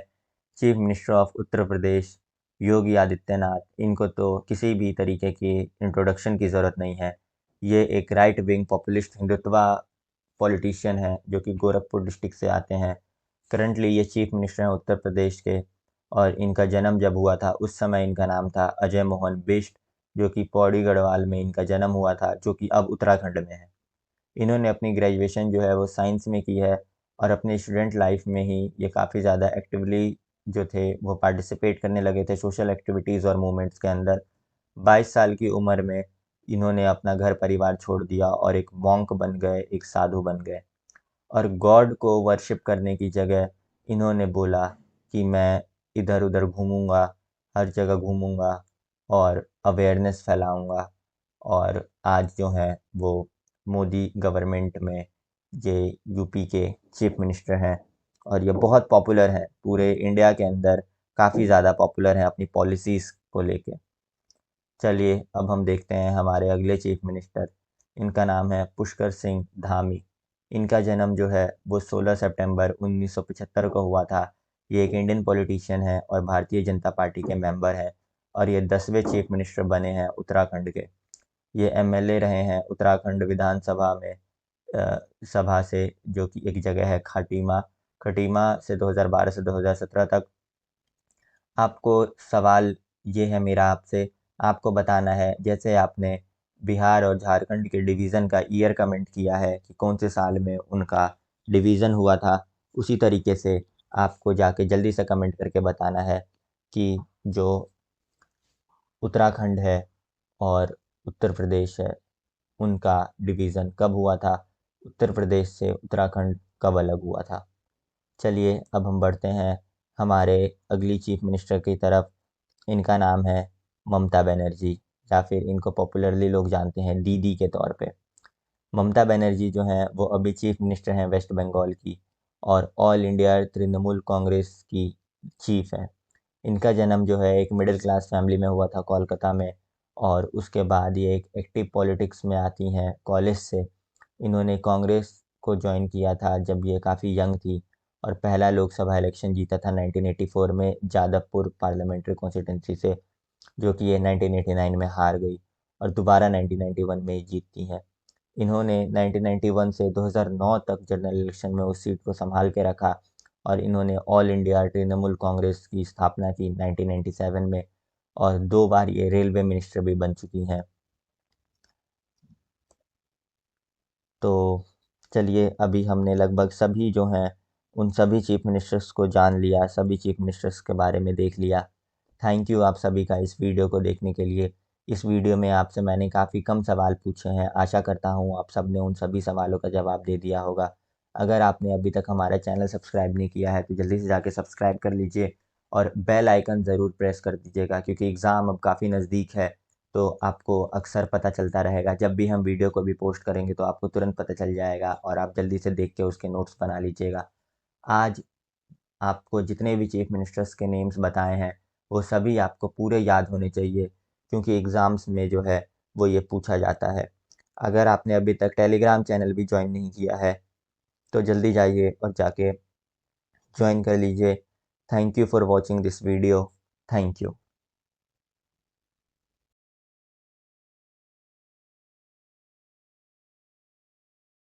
chief minister of Uttar Pradesh, Yogi Adityanath. इनको तो किसी भी तरीके की इंट्रोडक्शन की ज़रूरत नहीं है। ये एक right wing populist Hindutva politician है, जो कि गोरखपुर डिस्ट्रिक्ट से आते हैं। करंटली ये चीफ मिनिस्टर हैं उत्तर प्रदेश के, और इनका जन्म जब हुआ था उस समय इनका नाम था अजय मोहन बिष्ट, जो कि पौड़ी गढ़वाल में इनका जन्म हुआ था, जो कि अब उत्तराखंड में है। इन्होंने अपनी ग्रेजुएशन जो है वो साइंस में की है, और अपने स्टूडेंट लाइफ में ही ये काफ़ी ज़्यादा एक्टिवली जो थे वो पार्टिसिपेट करने लगे थे सोशल एक्टिविटीज़ और मूवमेंट्स के अंदर। 22 साल की उम्र में इन्होंने अपना घर परिवार छोड़ दिया और एक मॉन्क बन गए, एक साधु बन गए। और गॉड को वर्शिप करने की जगह इन्होंने बोला कि मैं इधर-उधर घूमूँगा, हर जगह घूमूँगा और अवेयरनेस फैलाऊँगा। और आज जो हैं वो मोदी गवर्नमेंट में ये यूपी के चीफ मिनिस्टर हैं, और ये बहुत पॉपुलर हैं पूरे इंडिया के अंदर, काफ़ी ज़्यादा पॉपुलर हैं अपनी पॉलिसीज़ को लेके। चलिए अब हम देखते हैं हमारे अगले चीफ मिनिस्टर। इनका नाम है पुष्कर सिंह धामी। इनका जन्म जो है वो 16 सितंबर 1975 को हुआ था। ये एक इंडियन पॉलिटिशियन है और भारतीय जनता पार्टी के मेंबर हैं, और ये 10वें चीफ मिनिस्टर बने हैं उत्तराखंड के। ये एमएलए रहे हैं उत्तराखंड विधानसभा में, सभा से, जो कि एक जगह है खटीमा। खटीमा से 2012 से 2017 तक। आपको सवाल ये है मेरा आपसे, आपको बताना है, जैसे आपने बिहार और झारखंड के डिवीज़न का ईयर कमेंट किया है कि कौन से साल में उनका डिवीज़न हुआ था, उसी तरीके से आपको जाके जल्दी से कमेंट करके बताना है कि जो उत्तराखंड है और उत्तर प्रदेश है, उनका डिवीज़न कब हुआ था, उत्तर प्रदेश से उत्तराखंड कब अलग हुआ था। चलिए अब हम बढ़ते हैं हमारे अगली चीफ मिनिस्टर की तरफ। इनका नाम है ममता बनर्जी, या फिर इनको पॉपुलरली लोग जानते हैं दीदी के तौर पे। ममता बनर्जी जो हैं वो अभी चीफ मिनिस्टर हैं वेस्ट बंगाल की, और ऑल इंडिया तृणमूल कांग्रेस की चीफ हैं। इनका जन्म जो है एक मिडिल क्लास फैमिली में हुआ था कोलकाता में, और उसके बाद ये एक एक्टिव पॉलिटिक्स में आती हैं कॉलेज से। इन्होंने कांग्रेस को जॉइन किया था जब ये काफ़ी यंग थी, और पहला लोकसभा इलेक्शन जीता था 1984 में जादवपुर पार्लियामेंट्री कॉन्स्टिट्यूंसी से, जो कि ये 1989 में हार गई, और दोबारा 1991 में ही जीतती हैं। इन्होंने 1991 से 2009 तक जनरल इलेक्शन में उस सीट को संभाल के रखा, और इन्होंने ऑल इंडिया तृणमूल कांग्रेस की स्थापना की 1997 में, और 2 बार ये रेलवे मिनिस्टर भी बन चुकी हैं। तो चलिए अभी हमने लगभग सभी जो हैं उन सभी चीफ मिनिस्टर्स को जान लिया, सभी चीफ मिनिस्टर्स के बारे में देख लिया। थैंक यू आप सभी का इस वीडियो को देखने के लिए। इस वीडियो में आपसे मैंने काफ़ी कम सवाल पूछे हैं, आशा करता हूँ आप सब ने उन सभी सवालों का जवाब दे दिया होगा। अगर आपने अभी तक हमारा चैनल सब्सक्राइब नहीं किया है तो जल्दी से जाके सब्सक्राइब कर लीजिए, और बेल आइकन ज़रूर प्रेस कर दीजिएगा, क्योंकि एग्ज़ाम अब काफ़ी नज़दीक है। तो आपको अक्सर पता चलता रहेगा, जब भी हम वीडियो को भी पोस्ट करेंगे तो आपको तुरंत पता चल जाएगा, और आप जल्दी से देख के उसके नोट्स बना लीजिएगा। आज आपको जितने भी चीफ मिनिस्टर्स के नेम्स बताए हैं वो सभी आपको पूरे याद होने चाहिए, क्योंकि एग्ज़ाम्स में जो है वो ये पूछा जाता है। अगर आपने अभी तक टेलीग्राम चैनल भी ज्वाइन नहीं किया है तो जल्दी जाइए और जाके ज्वाइन कर लीजिए। Thank you for watching this video. Thank you.